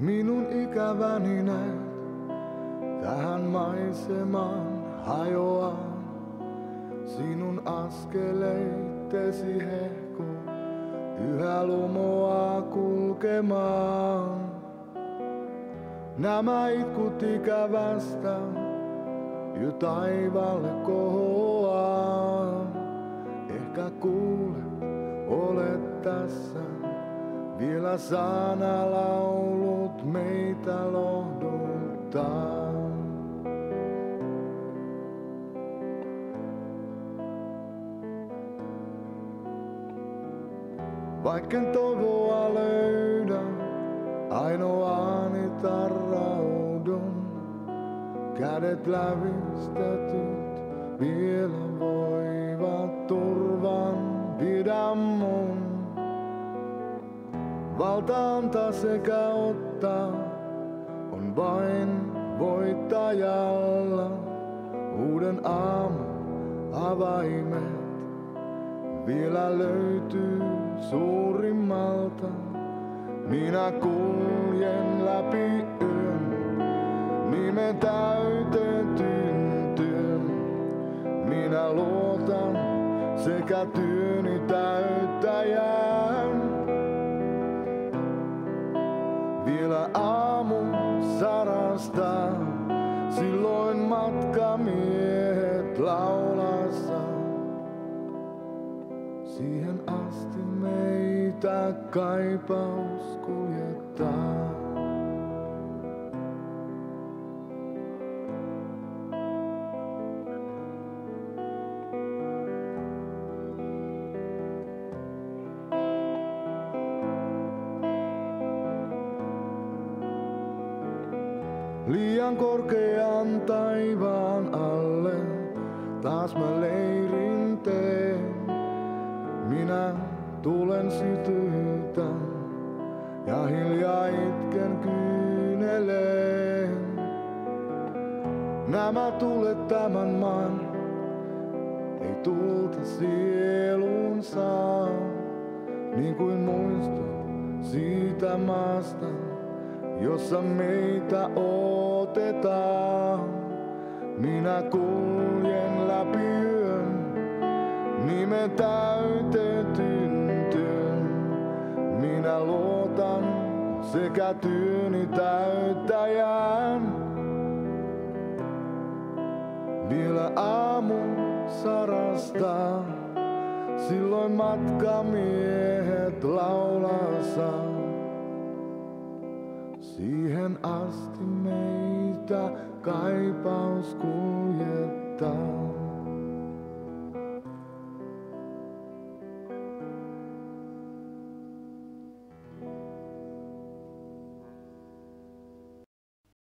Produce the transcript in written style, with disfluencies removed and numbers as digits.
minun ikäväni näet, tähän maisemaan hajoaa. Sinun askeleittesi hehku yhä lumoaa kulkemaan. Nämä itkut ikävästä jo taivaalle kohoaa. Ehkä kuulet, olet tässä, vielä sanalaulut meitä lohduttaa. Vaikken toivoa löydä, ainoaani tarraudun. Kädet lävistetyt vielä voivat turvan pidä mun. Valta antaa sekä ottaa on vain voittajalla. Uuden aamun avaimet vielä löytyy suurimmalta. Minä kuljen läpi yön, nimen täytetyn työn. Minä luotan sekä työni täyttäjään. Vielä aamu sarastaa, silloin matkamiehet laulassa. Siihen asti meitä kaipaus kuljettaa. Liian korkean taivaan alle taas mä leirin teen. Minä tulen sytytän ja hiljaa itken kyyneleen. Nämä tulet tämän maan ei tulta sieluun saa, niin kuin muisto siitä maasta, jossa meitä otetaan. Minä kuljen läpi yön, nimen täytetyn työn. Minä luotan sekä työni täyttäjään. Vielä aamu sarastaa, silloin matkamiehet laulassa. Siihen asti meitä kaipaus kuljettaa.